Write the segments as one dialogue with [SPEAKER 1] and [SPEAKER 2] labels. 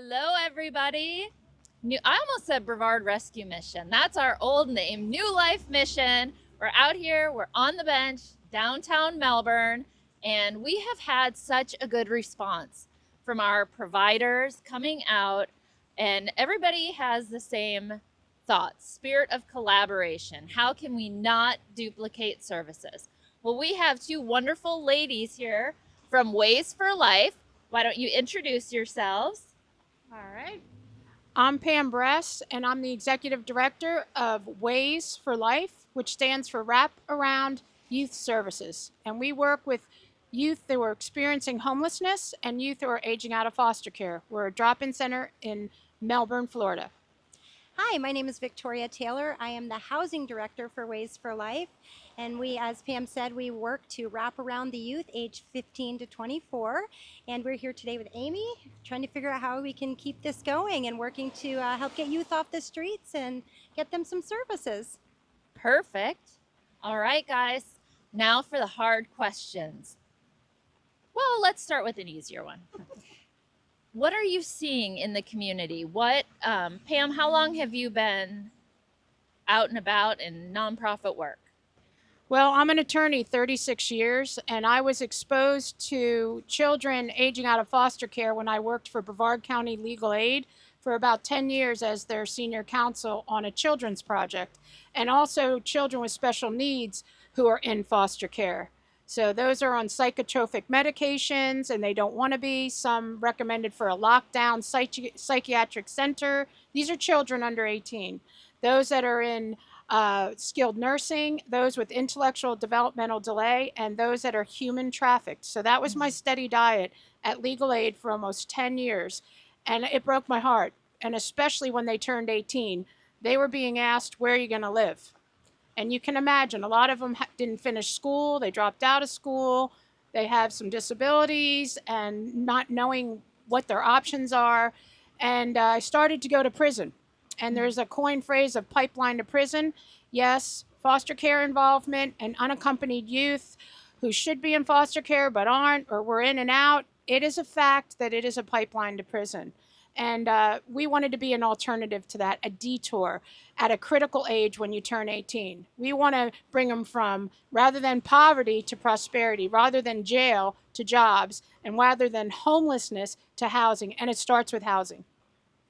[SPEAKER 1] Hello, everybody. I almost said Brevard Rescue Mission. That's our old name, New Life Mission. We're out here, we're on the bench, downtown Melbourne, and we have had such a good response from our providers coming out, and everybody has the same thoughts, spirit of collaboration. How can we not duplicate services? Well, we have two wonderful ladies here from Ways for Life. Why don't you introduce yourselves?
[SPEAKER 2] All right. I'm Pam Bress, and I'm the executive director of Ways for Life, which stands for Wrap Around Youth Services. And we work with youth that were experiencing homelessness and youth who are aging out of foster care. We're a drop in center in Melbourne, Florida.
[SPEAKER 3] Hi, my name is Victoria Taylor. I am the housing director for Ways for Life. And we, as Pam said, we work to wrap around the youth age 15 to 24. And we're here today with Amy, trying to figure out how we can keep this going and working to help get youth off the streets and get them some services.
[SPEAKER 1] Perfect. All right, guys. Now for the hard questions. Well, let's start with an easier one. What are you seeing in the community? Pam, how long have you been out and about in nonprofit work?
[SPEAKER 2] Well, I'm an attorney, 36 years, and I was exposed to children aging out of foster care when I worked for Brevard County Legal Aid for about 10 years as their senior counsel on a children's project, and also children with special needs who are in foster care. So those are on psychotropic medications and they don't want to be. Some recommended for a lockdown psychiatric center. These are children under 18. Those that are in skilled nursing, those with intellectual developmental delay, and those that are human trafficked. So that was my steady diet at Legal Aid for almost 10 years. And it broke my heart. And especially when they turned 18, they were being asked, where are you going to live? And you can imagine, a lot of them didn't finish school, they dropped out of school, they have some disabilities and not knowing what their options are. And I started to go to prison. And there's a coined phrase of pipeline to prison. Yes, foster care involvement and unaccompanied youth who should be in foster care but aren't, or were in and out. It is a fact that it is a pipeline to prison. And we wanted to be an alternative to that, a detour at a critical age when you turn 18. We want to bring them from, rather than poverty to prosperity, rather than jail to jobs, and rather than homelessness to housing. And it starts with housing.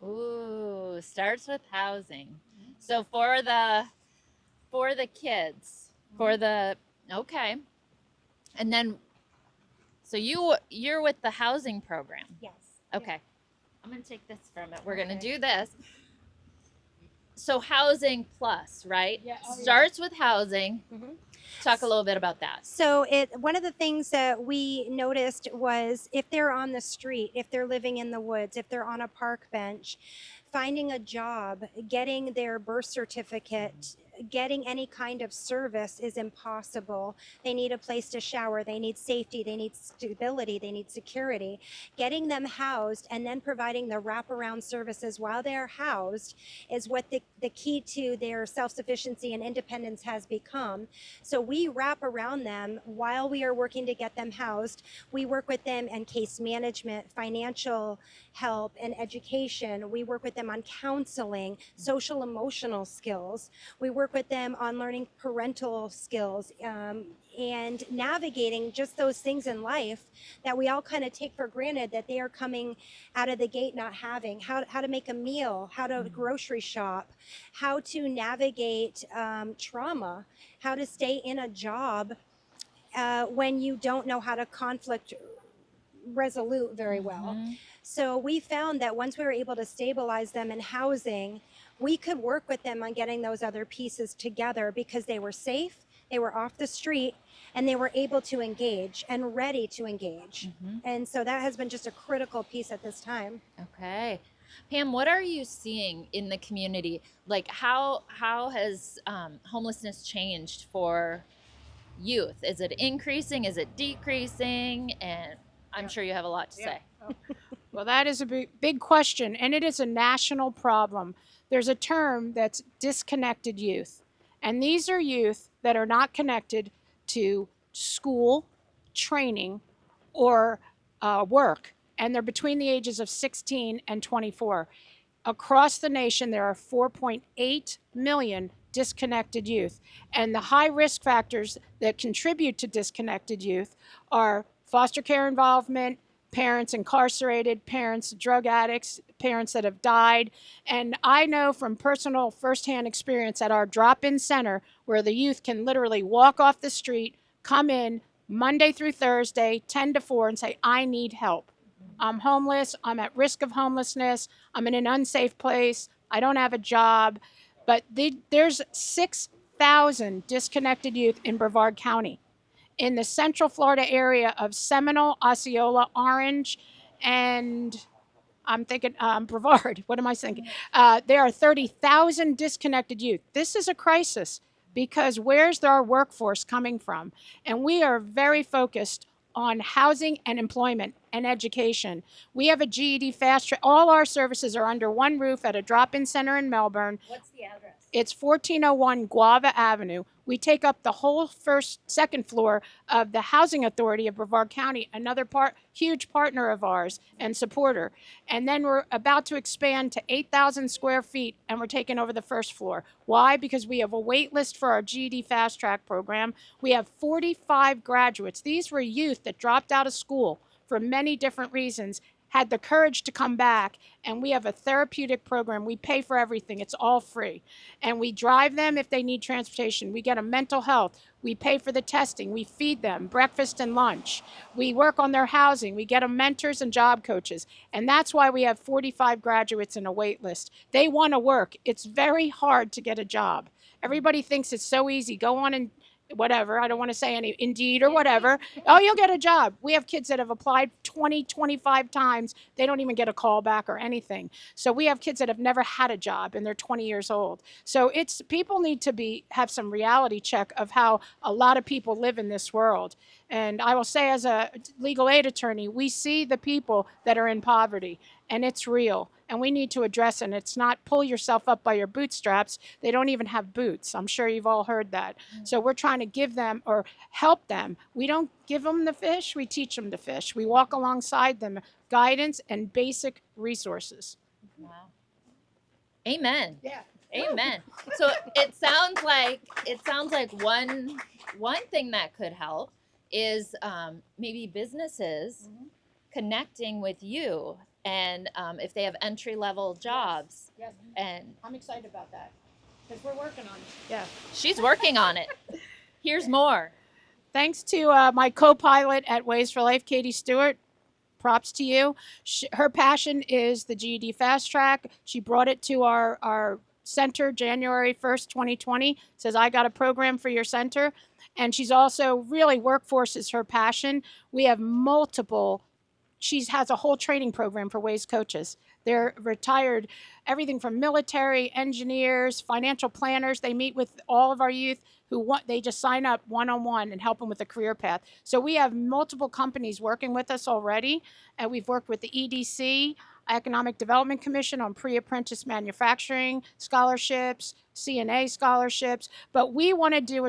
[SPEAKER 1] Ooh, starts with housing. So for the kids, okay. And then so you're with the housing program.
[SPEAKER 3] Yes.
[SPEAKER 1] Okay. I'm going to take this from it. We're going to do this. So housing plus, right?
[SPEAKER 2] Yeah.
[SPEAKER 1] Starts with housing.
[SPEAKER 3] Mm-hmm.
[SPEAKER 1] Talk a little bit about that.
[SPEAKER 3] So one of the things that we noticed was if they're on the street, if they're living in the woods, if they're on a park bench, finding a job, getting their birth certificate, getting any kind of service is impossible. They need a place to shower, they need safety, they need stability, they need security. Getting them housed and then providing the wraparound services while they're housed is what the key to their self-sufficiency and independence has become. So we wrap around them while we are working to get them housed. We work with them in case management, financial help, and education. We work with them on counseling, social emotional skills. We work with them on learning parental skills and navigating just those things in life that we all kind of take for granted that they are coming out of the gate not having. How to make a meal, how to grocery shop, how to navigate trauma, how to stay in a job when you don't know how to conflict resolute very well.
[SPEAKER 1] Mm-hmm.
[SPEAKER 3] So we found that once we were able to stabilize them in housing, we could work with them on getting those other pieces together because they were safe, they were off the street, and they were able to engage and ready to engage.
[SPEAKER 1] Mm-hmm.
[SPEAKER 3] And so that has been just a critical piece at this time.
[SPEAKER 1] Okay. Pam, what are you seeing in the community? Like how has homelessness changed for youth? Is it increasing? Is it decreasing? And I'm sure you have a lot to say.
[SPEAKER 2] Well, that is a big question, and it is a national problem. There's a term that's disconnected youth, and these are youth that are not connected to school, training, or work. and they're between the ages of 16 and 24. Across the nation, there are 4.8 million disconnected youth. And the high risk factors that contribute to disconnected youth are foster care involvement, parents incarcerated, parents drug addicts, parents that have died. And I know from personal firsthand experience at our drop-in center, where the youth can literally walk off the street, come in Monday through Thursday, 10 to 4, and say, I need help. I'm homeless, I'm at risk of homelessness, I'm in an unsafe place, I don't have a job. But there's 6,000 disconnected youth in Brevard County. In the Central Florida area of Seminole, Osceola, Orange, and I'm thinking Brevard. What am I thinking? There are 30,000 disconnected youth. This is a crisis because where's our workforce coming from? And we are very focused on housing and employment and education. We have a GED fast track. All our services are under one roof at a drop-in center in Melbourne.
[SPEAKER 1] What's the address?
[SPEAKER 2] It's 1401 Guava Avenue. We take up the whole second floor of the Housing Authority of Brevard County, another huge partner of ours and supporter. And then we're about to expand to 8,000 square feet, and we're taking over the first floor. Why? Because we have a wait list for our GED Fast Track program. We have 45 graduates. These were youth that dropped out of school for many different reasons, had the courage to come back, and we have a therapeutic program. We pay for everything. It's all free. And we drive them if they need transportation. We get them mental health. We pay for the testing. We feed them breakfast and lunch. We work on their housing. We get them mentors and job coaches. And that's why we have 45 graduates in a wait list. They want to work. It's very hard to get a job. Everybody thinks it's so easy. Go on and whatever, I don't want to say any, Indeed or whatever. Oh, you'll get a job. We have kids that have applied 20, 25 times. They don't even get a call back or anything. So we have kids that have never had a job and they're 20 years old. So people need to have some reality check of how a lot of people live in this world. And I will say, as a legal aid attorney, we see the people that are in poverty, and it's real. And we need to address it. And it's not pull yourself up by your bootstraps. They don't even have boots. I'm sure you've all heard that. So we're trying to give them or help them. We don't give them the fish. We teach them to fish. We walk alongside them, guidance and basic resources.
[SPEAKER 1] Wow. Amen.
[SPEAKER 2] Yeah.
[SPEAKER 1] Amen. So it sounds like one thing that could help is maybe businesses connecting with you. And if they have entry-level jobs.
[SPEAKER 2] Yes.
[SPEAKER 1] And
[SPEAKER 2] I'm excited about that because we're working on it. Yeah.
[SPEAKER 1] She's working on it. Here's more.
[SPEAKER 2] Thanks to my co-pilot at Ways for Life, Katie Stewart. Props to you. Her passion is the GED Fast Track. She brought it to our center January 1st, 2020. Says, I got a program for your center. And she's also really, workforce is her passion. We have multiple. She has a whole training program for WAYS coaches. They're retired, everything from military, engineers, financial planners. They meet with all of our youth they just sign up one-on-one and help them with a career path. So we have multiple companies working with us already. And we've worked with the EDC, Economic Development Commission, on pre-apprentice manufacturing scholarships, CNA scholarships. But we want to do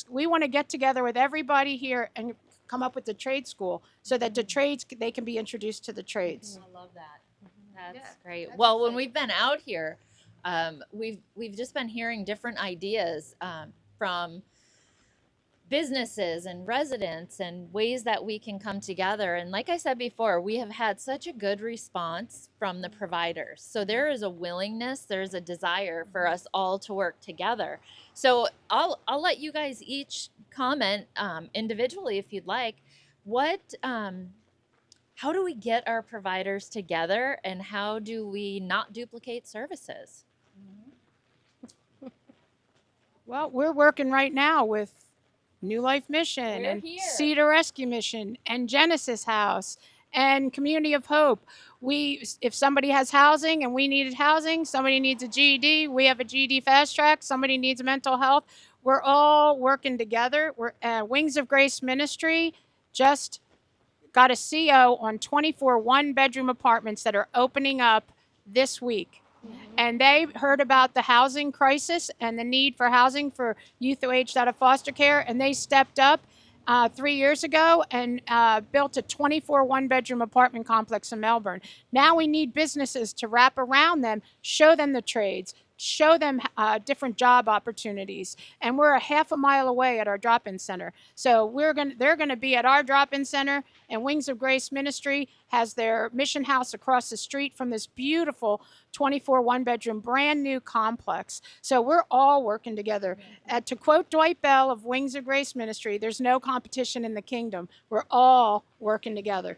[SPEAKER 2] we want to get together with everybody here and come up with the trade school so that the trades, they can be introduced to the trades.
[SPEAKER 1] I love that. That's great. Well, when we've been out here, we've just been hearing different ideas from businesses and residents and ways that we can come together. And like I said before, we have had such a good response from the providers. So there is a willingness, there's a desire for us all to work together. So I'll let you guys each comment individually if you'd like. How do we get our providers together, and how do we not duplicate services?
[SPEAKER 2] Well, we're working right now with New Life Mission
[SPEAKER 1] We're
[SPEAKER 2] and
[SPEAKER 1] here.
[SPEAKER 2] Cedar Rescue Mission and Genesis House and Community of Hope. If somebody has housing and we needed housing, somebody needs a GED, we have a GED Fast Track, somebody needs mental health. We're all working together. We're Wings of Grace Ministry just got a CO on 24 one-bedroom apartments that are opening up this week. And they heard about the housing crisis and the need for housing for youth who aged out of foster care, and they stepped up. 3 years ago and built a 24 one-bedroom apartment complex in Melbourne. Now we need businesses to wrap around them, show them the trades, show them different job opportunities. And we're a half a mile away at our drop-in center. So they're going to be at our drop-in center, and Wings of Grace Ministry has their mission house across the street from this beautiful 24 one-bedroom brand new complex. So we're all working together. To quote Dwight Bell of Wings of Grace Ministry, there's no competition in the kingdom. We're all working together.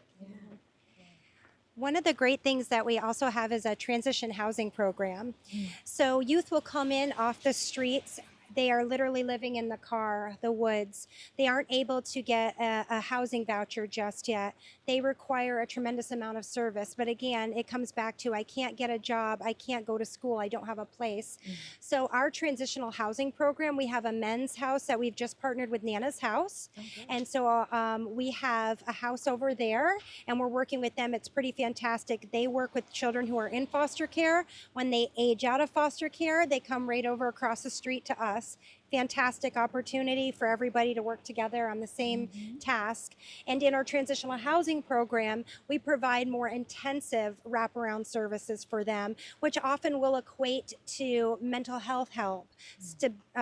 [SPEAKER 3] One of the great things that we also have is a transition housing program. So youth will come in off the streets. They are literally living in the car, the woods. They aren't able to get a housing voucher just yet. They require a tremendous amount of service. But again, it comes back to, I can't get a job, I can't go to school, I don't have a place. So our transitional housing program, we have a men's house that we've just partnered with Nana's House. And so we have a house over there, and we're working with them. It's pretty fantastic. They work with children who are in foster care. When they age out of foster care, they come right over across the street to us. Fantastic opportunity for everybody to work together on the same task. And in our transitional housing program, we provide more intensive wraparound services for them, which often will equate to mental health help,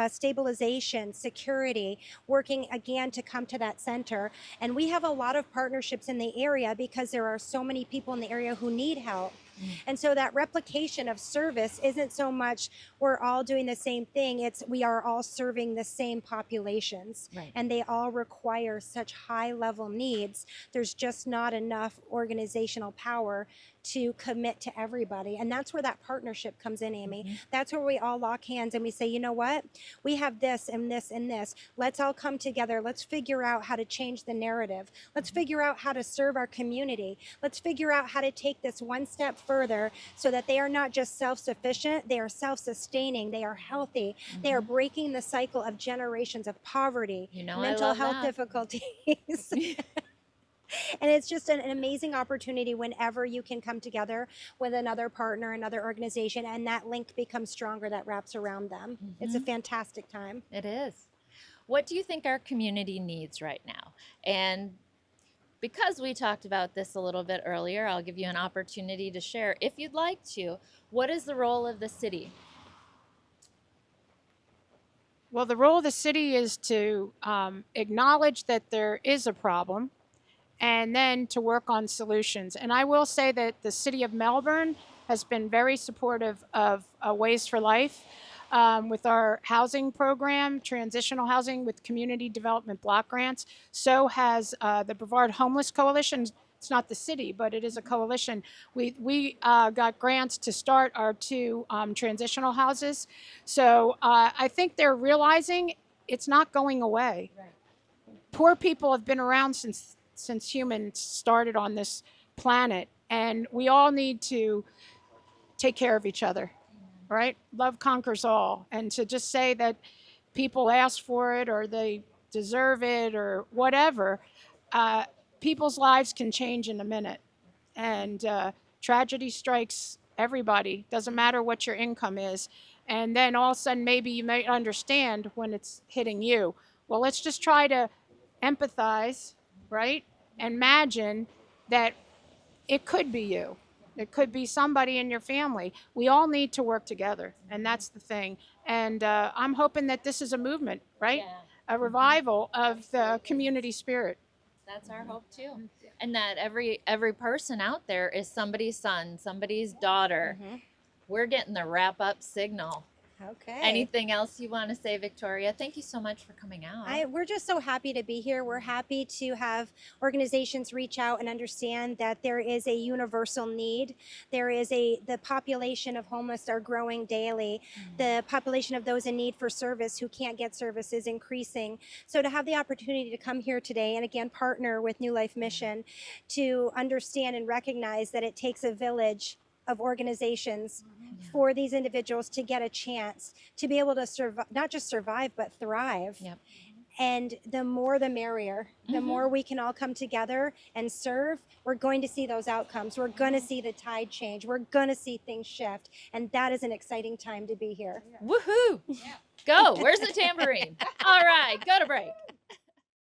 [SPEAKER 3] stabilization, security, working again to come to that center. And we have a lot of partnerships in the area because there are so many people in the area who need help. And so that replication of service isn't so much we're all doing the same thing, it's we are all serving the same populations. And they all require such high level needs. There's just not enough organizational power to commit to everybody. And that's where that partnership comes in, Amy. That's where we all lock hands and we say, you know what? We have this and this and this. Let's all come together. Let's figure out how to change the narrative. Let's figure out how to serve our community. Let's figure out how to take this one step further so that they are not just self-sufficient, they are self-sustaining, they are healthy, they are breaking the cycle of generations of poverty, mental health difficulties. And it's just an amazing opportunity whenever you can come together with another partner, another organization, and that link becomes stronger that wraps around them. It's a fantastic time.
[SPEAKER 1] It is. What do you think our community needs right now? And because we talked about this a little bit earlier, I'll give you an opportunity to share, if you'd like to, what is the role of the city?
[SPEAKER 2] Well, the role of the city is to acknowledge that there is a problem, and then to work on solutions. And I will say that the city of Melbourne has been very supportive of Ways for Life with our housing program, transitional housing with community development block grants. So has the Brevard Homeless Coalition. It's not the city, but it is a coalition. We got grants to start our 2 transitional houses. So I think they're realizing it's not going away. Poor people have been around since humans started on this planet, and we all need to take care of each other, right? Love conquers all. And to just say that people ask for it or they deserve it or whatever, people's lives can change in a minute. And tragedy strikes everybody, doesn't matter what your income is. And then all of a sudden maybe you may understand when it's hitting you. Well, let's just try to empathize, right? Imagine that it could be you. It could be somebody in your family. We all need to work together, and that's the thing. And I'm hoping that this is a movement, right? A revival of the community spirit.
[SPEAKER 1] That's our hope too. And that every person out there is somebody's son, somebody's daughter. We're getting the wrap-up signal.
[SPEAKER 3] Okay.
[SPEAKER 1] Anything else you want to say, Victoria? Thank you so much for coming out.
[SPEAKER 3] We're just so happy to be here. We're happy to have organizations reach out and understand that there is a universal need. There is the population of homeless are growing daily. The population of those in need for service who can't get service is increasing. So to have the opportunity to come here today and again partner with New Life Mission to understand and recognize that it takes a village of organizations for these individuals to get a chance to be able to survive, not just survive, but thrive. And the more the merrier. The more we can all come together and serve, we're going to see those outcomes. We're going to see the tide change. We're going to see things shift. And that is an exciting time to be here.
[SPEAKER 1] Woohoo! Go. Where's the tambourine? All right, go to break.